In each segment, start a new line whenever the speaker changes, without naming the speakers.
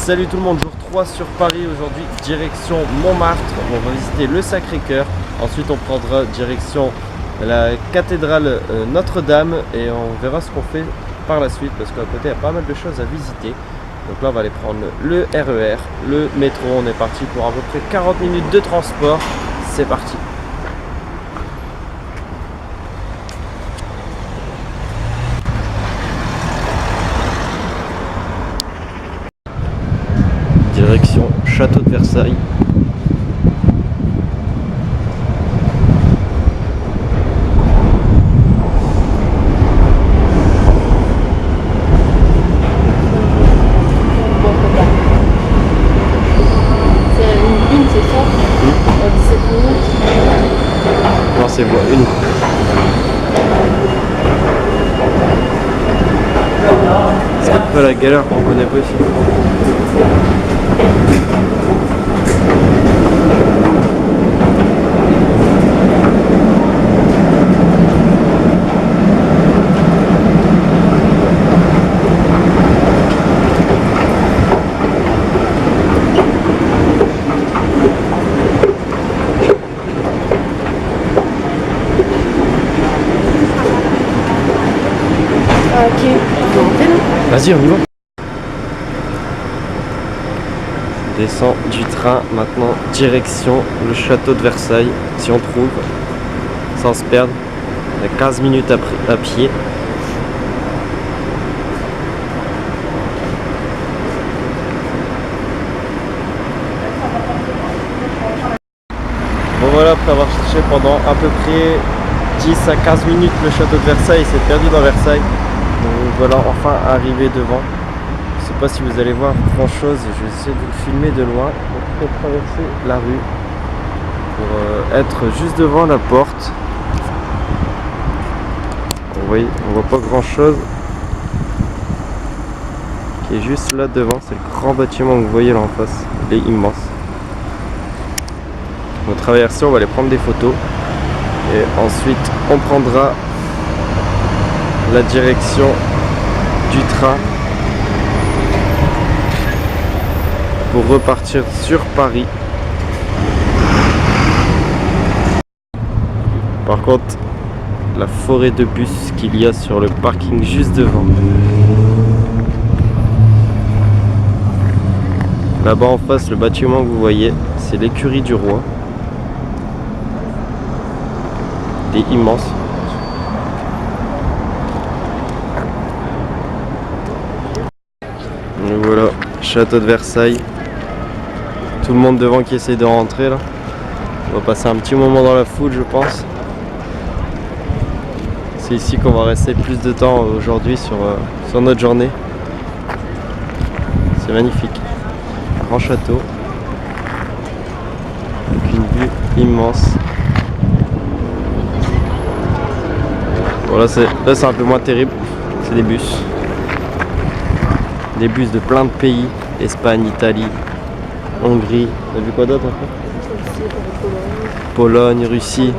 Salut tout le monde, jour 3 sur Paris aujourd'hui, direction Montmartre. On va visiter le Sacré-Cœur. Ensuite on prendra direction la cathédrale Notre-Dame et on verra ce qu'on fait par la suite parce qu'à côté il y a pas mal de choses à visiter. Donc là on va aller prendre le RER, le métro. On est parti pour à peu près 40 minutes de transport. C'est parti. Direction Château de Versailles. Non, c'est voie 1. C'est un peu la galère qu'on connaît pas ici. Vas-y, on y va. On descend du train maintenant, direction le château de Versailles, si on trouve, sans se perdre. On a 15 minutes à pied. Bon voilà, après avoir cherché pendant à peu près 10 à 15 minutes le château de Versailles, il s'est perdu dans Versailles. Donc voilà, enfin arrivé devant. Je sais pas si vous allez voir grand chose, je vais essayer de vous filmer de loin. On peut traverser la rue pour être juste devant la porte. Vous voyez, on voit pas grand chose qui est juste là devant. C'est le grand bâtiment que vous voyez là en face, il est immense. On va traverser, on va aller prendre des photos et ensuite on prendra la direction du train pour repartir sur Paris. Par contre, la forêt de bus qu'il y a sur le parking juste devant. Là-bas en face, le bâtiment que vous voyez, c'est l'écurie du roi. Il est immense. Et voilà, château de Versailles. Tout le monde devant qui essaie de rentrer là. On va passer un petit moment dans la foule, je pense. C'est ici qu'on va rester plus de temps aujourd'hui sur notre journée. C'est magnifique. Grand château. Avec une vue immense. Bon là c'est un peu moins terrible. C'est des bus. Des bus de plein de pays, Espagne, Italie, Hongrie, on a vu quoi d'autre après ? Pologne, Russie,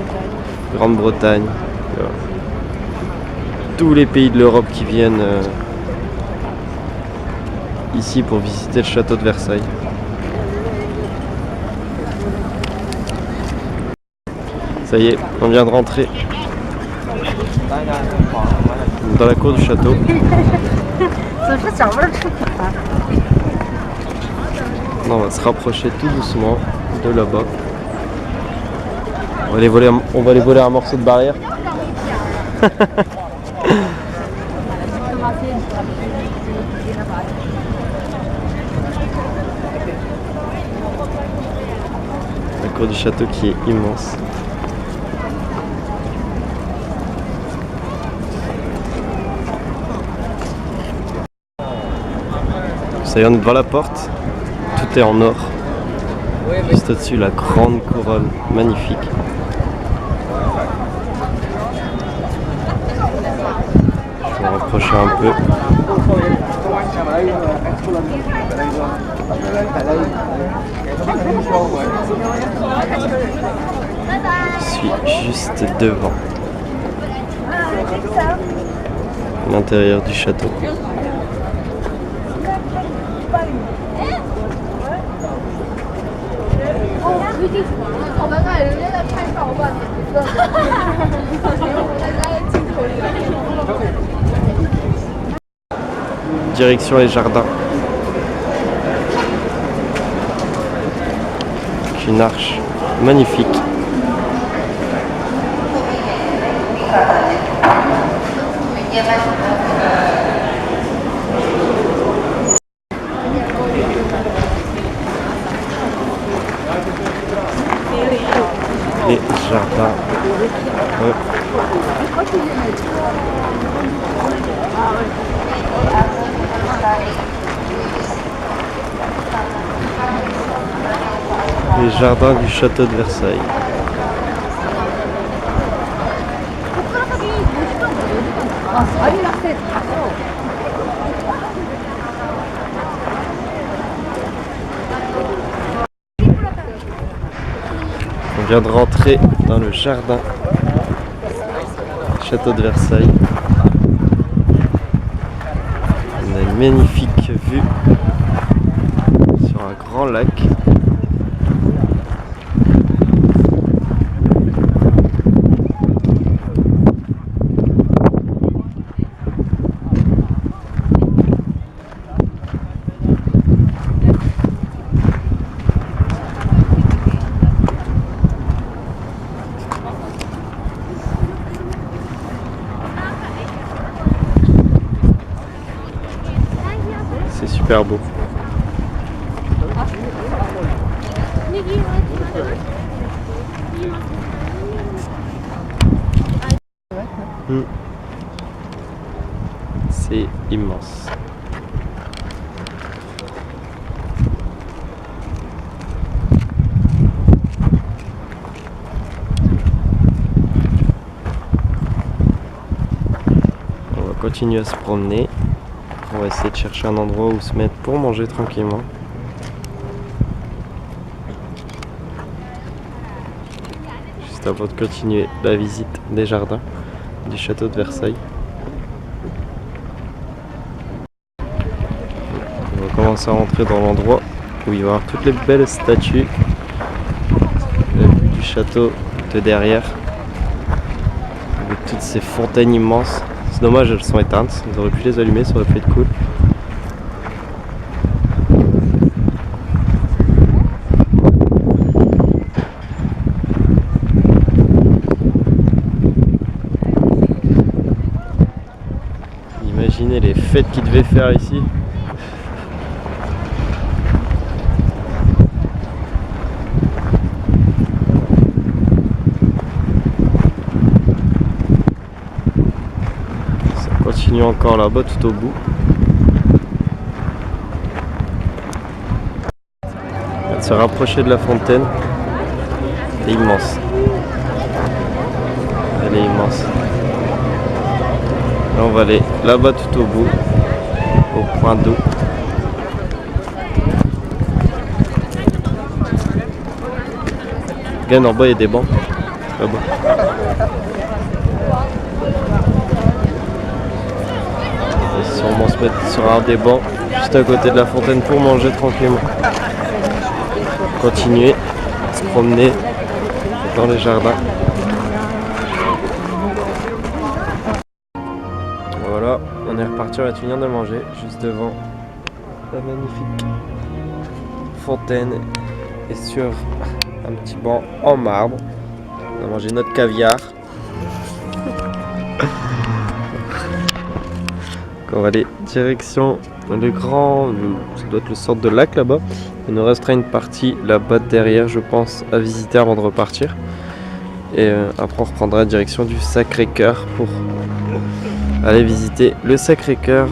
Grande-Bretagne, tous les pays de l'Europe qui viennent ici pour visiter le château de Versailles. Ça y est, on vient de rentrer dans la cour du château. On va se rapprocher tout doucement de là-bas. On va aller voler un morceau de barrière. La cour du château qui est immense. Ça y est, on est devant la porte, tout est en or. Juste au-dessus, la grande couronne, magnifique. On va rapprocher un peu. Je suis juste devant l'intérieur du château. Direction les jardins. Avec une arche magnifique. Les jardins. Les jardins du château de Versailles. On vient de rentrer dans le jardin du château de Versailles. On a une magnifique vue sur un grand lac. C'est super beau. C'est immense. On va continuer à se promener. On va essayer de chercher un endroit où se mettre pour manger tranquillement. Juste avant de continuer la visite des jardins du château de Versailles. On va commencer à rentrer dans l'endroit où il va y avoir toutes les belles statues du château de derrière. Avec toutes ces fontaines immenses. C'est dommage, elles sont éteintes. Ils auraient pu les allumer, ça aurait pu être cool. Imaginez les fêtes qu'ils devaient faire ici. Continue encore là-bas tout au bout. On va se rapprocher de la fontaine. Elle est immense. Elle est immense. Là, on va aller là-bas tout au bout, au point d'eau. Regarde en bas, il y a des bancs. Là-bas. Sûrement se mettre sur un des bancs juste à côté de la fontaine pour manger tranquillement. Continuer à se promener dans les jardins. Voilà, on est reparti, on va finir de manger juste devant la magnifique fontaine et sur un petit banc en marbre. On a mangé notre caviar. On va aller direction le grand, ça doit être le centre de lac là-bas. Il nous restera une partie là-bas derrière, je pense, à visiter avant de repartir. Et après on reprendra direction du Sacré-Cœur pour aller visiter le Sacré-Cœur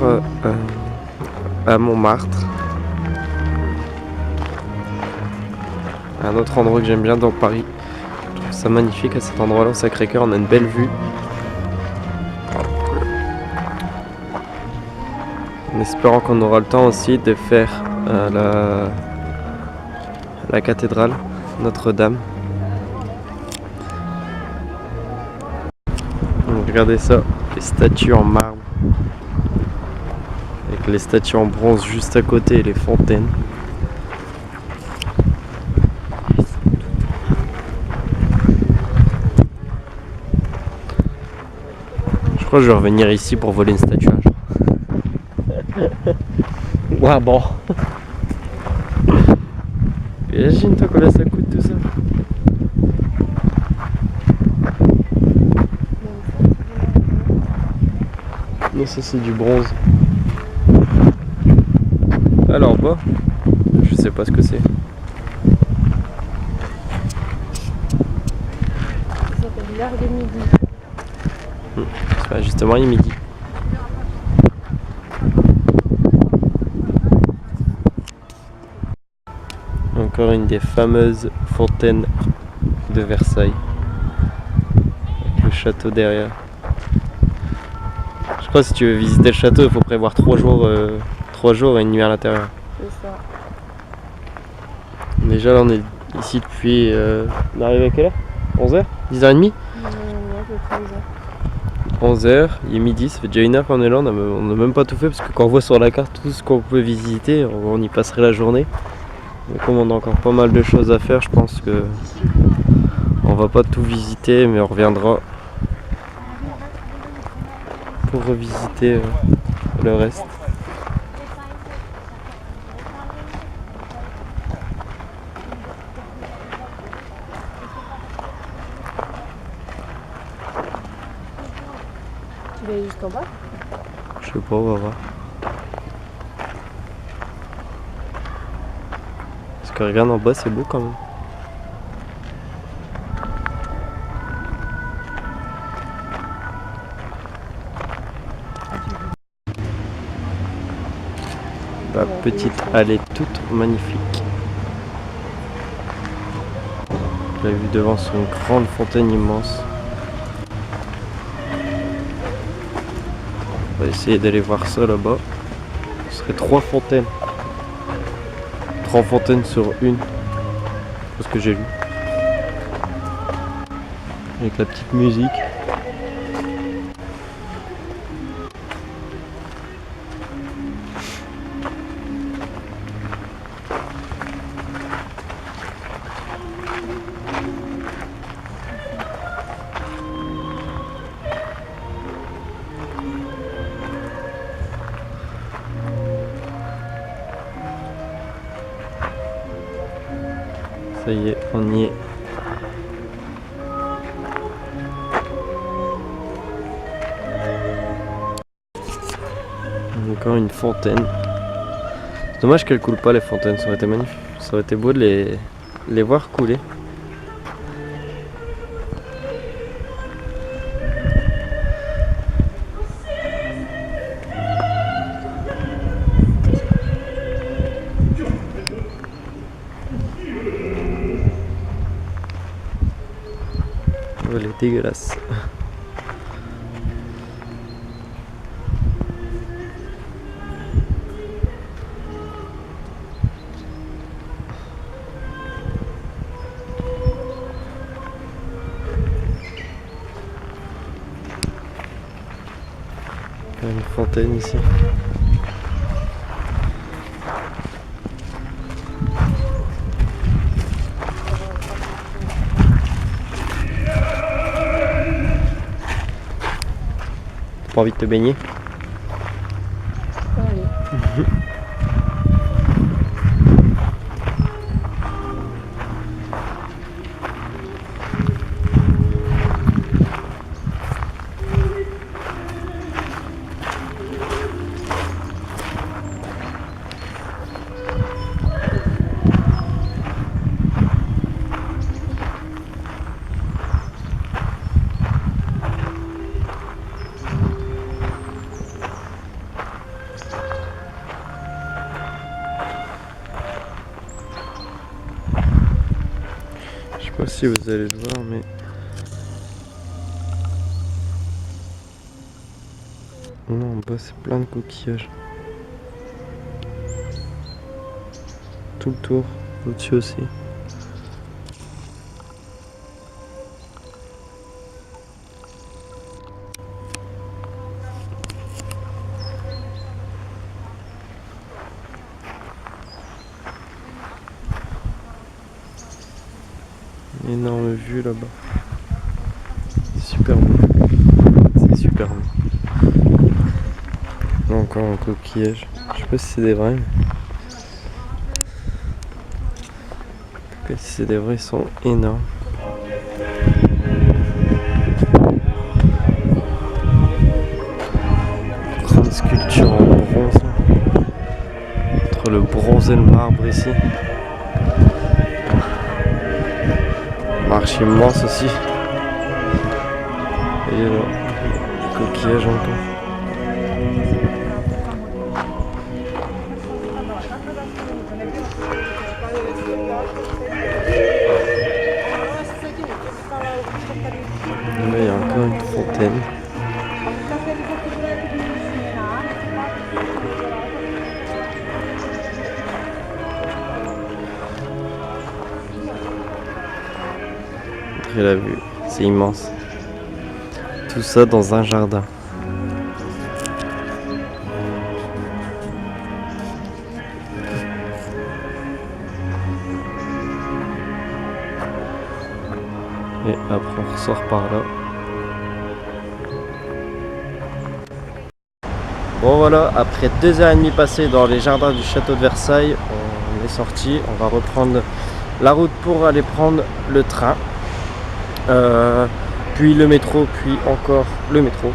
à Montmartre. Un autre endroit que j'aime bien dans Paris. Je trouve ça magnifique à cet endroit-là, au Sacré-Cœur, on a une belle vue. En espérant qu'on aura le temps aussi de faire la cathédrale Notre-Dame. Donc regardez ça, les statues en marbre. Avec les statues en bronze juste à côté et les fontaines. crois que je vais revenir ici pour voler une statue un jour. Ouais, bon. Imagine-toi combien ça coûte tout ça. Non, ça c'est du bronze. Alors bas, je sais pas ce que c'est.
Ça s'appelle l'heure de midi.
Bah, justement, il est midi. Encore une des fameuses fontaines de Versailles. Avec le château derrière. Je crois que si tu veux visiter le château, il faut prévoir 3 jours et une nuit à l'intérieur.
C'est ça.
Déjà là on est ici depuis... on est arrivé à quelle heure? 11h? 10h30?
Ouais, à peu près
11h, il est midi, ça fait déjà 1 heure qu'on est là, on n'a même pas tout fait parce que quand on voit sur la carte tout ce qu'on peut visiter, on y passerait la journée. Mais comme on a encore pas mal de choses à faire, je pense que on va pas tout visiter, mais on reviendra pour revisiter le reste.
Tu vas aller jusqu'en bas?
Je sais pas, on va voir. Parce que regarde en bas, c'est beau quand même. La petite allée toute magnifique. La vue devant sur une grande fontaine immense. On va essayer d'aller voir ça là-bas. Ce serait 3 fontaines. 3 fontaines sur une. C'est ce que j'ai lu. Avec la petite musique. Ça y est, on y est. Encore une fontaine. C'est dommage qu'elle coule pas les fontaines, ça aurait été magnifique. Ça aurait été beau de les voir couler. Oh, elle est dégueulasse. Il y a une fontaine ici. T'as pas envie de te baigner?
Allez.
Je sais pas si vous allez le voir, mais non, en bas c'est plein de coquillages. Tout le tour, au-dessus aussi. Énorme vue là-bas. C'est super beau. C'est super beau. Encore un coquillage. Je sais pas si c'est des vrais. Mais... si c'est des vrais, ils sont énormes. Grande sculpture en bronze. Entre le bronze et le marbre ici. Marche immense aussi. Et là, coquillage encore. Là, il y a encore une fontaine. Montrez la vue, c'est immense. Tout ça dans un jardin. Et après on ressort par là. Bon voilà, après 2h30 passées dans les jardins du château de Versailles, on est sorti. On va reprendre la route pour aller prendre le train. Puis le métro, puis encore le métro.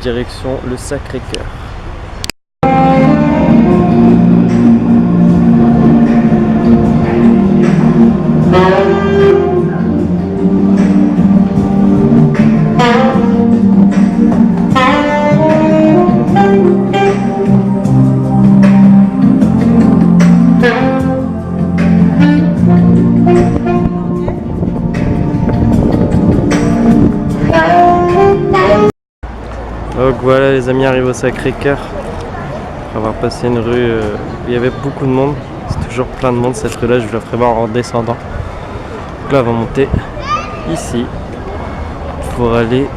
Direction le Sacré-Cœur. Donc voilà les amis, arrivés au Sacré-Cœur. Après avoir passé une rue où il y avait beaucoup de monde. C'est toujours plein de monde cette rue là, je vous la ferai voir en descendant. Donc là on va monter ici pour aller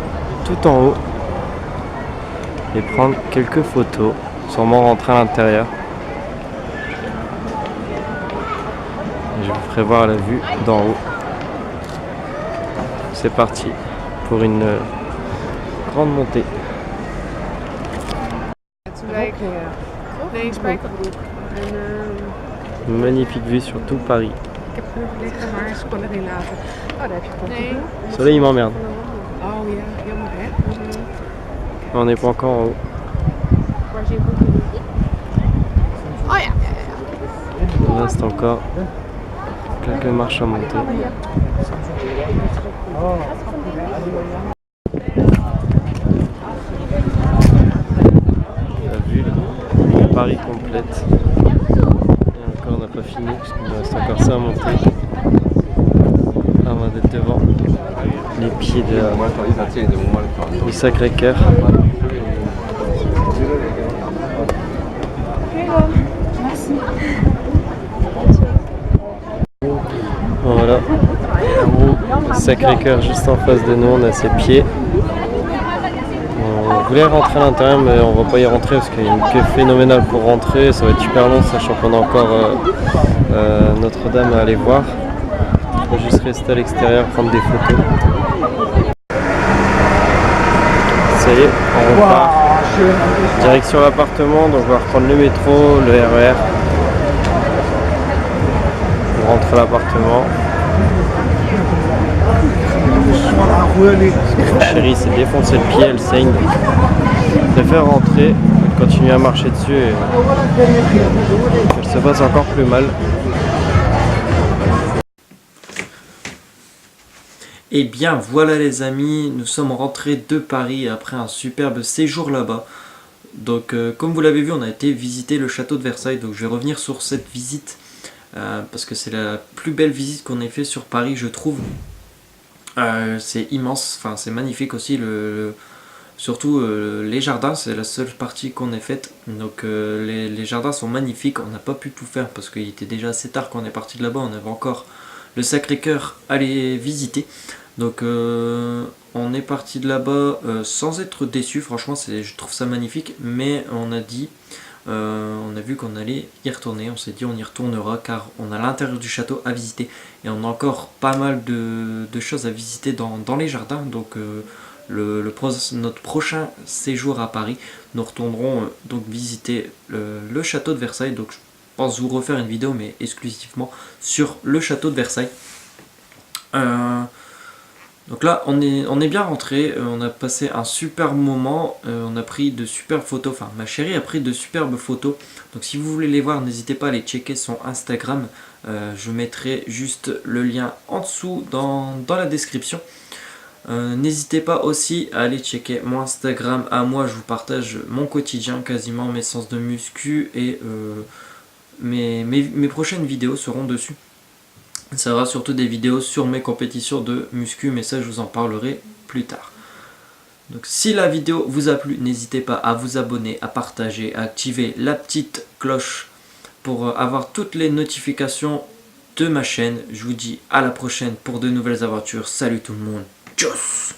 tout en haut et prendre quelques photos. Sûrement rentrer à l'intérieur. Je vous ferai voir la vue d'en haut. C'est parti pour une grande montée.
Nee, spijkerbroek. En
Magnifique vue sur tout Paris.
ik heb genoeg liggen, maar spullen erin laten. Oh, daar heb je toch. Nee.
Le soleil il m'emmerde.
Oh ja, jammer hè.
On n'est pas encore en haut.
Waar zie je broek in? Oh ja, ja, ja.
Il reste encore quelques marches à monter. La vue de Paris complète. Et encore on n'a pas fini parce qu'il nous reste encore ça à monter. Avant d'être devant les pieds du Sacré-Cœur. Voilà, le Sacré-Cœur juste en face de nous, on a ses pieds. On voulait rentrer à l'intérieur mais on va pas y rentrer parce qu'il y a une queue phénoménale pour rentrer, ça va être super long sachant qu'on a encore Notre-Dame à aller voir. On va juste rester à l'extérieur, prendre des photos. Ça y est, on repart. Direction l'appartement, donc on va reprendre le métro, le RER. On rentre à l'appartement. Ma chérie s'est défoncé le pied, elle saigne. Je préfère rentrer, continuer à marcher dessus et qu'elle se fasse encore plus mal. Et bien voilà les amis, nous sommes rentrés de Paris après un superbe séjour là-bas. Donc comme vous l'avez vu, on a été visiter le château de Versailles, donc je vais revenir sur cette visite parce que c'est la plus belle visite qu'on ait fait sur Paris je trouve. C'est immense, enfin c'est magnifique aussi, surtout les jardins, c'est la seule partie qu'on ait faite. Donc les jardins sont magnifiques, on n'a pas pu tout faire parce qu'il était déjà assez tard quand on est parti de là-bas, on avait encore le Sacré-Cœur à aller visiter. Donc on est parti de là-bas sans être déçu, franchement je trouve ça magnifique, mais on a dit, on a vu qu'on allait y retourner, on s'est dit on y retournera car on a l'intérieur du château à visiter et on a encore pas mal de choses à visiter dans les jardins. Donc
notre prochain séjour à Paris, nous retournerons donc visiter le château de Versailles. Donc je pense vous refaire une vidéo, mais exclusivement sur le château de Versailles. Donc là on est bien rentré, on a passé un super moment, on a pris de superbes photos, enfin ma chérie a pris de superbes photos. Donc si vous voulez les voir, n'hésitez pas à aller checker son Instagram, je mettrai juste le lien en dessous dans la description. N'hésitez pas aussi à aller checker mon Instagram à moi, je vous partage mon quotidien, quasiment mes séances de muscu et mes prochaines vidéos seront dessus. Ça sera surtout des vidéos sur mes compétitions de muscu, mais ça je vous en parlerai plus tard. Donc si la vidéo vous a plu, n'hésitez pas à vous abonner, à partager, à activer la petite cloche pour avoir toutes les notifications de ma chaîne. Je vous dis à la prochaine pour de nouvelles aventures. Salut tout le monde. Tchuss.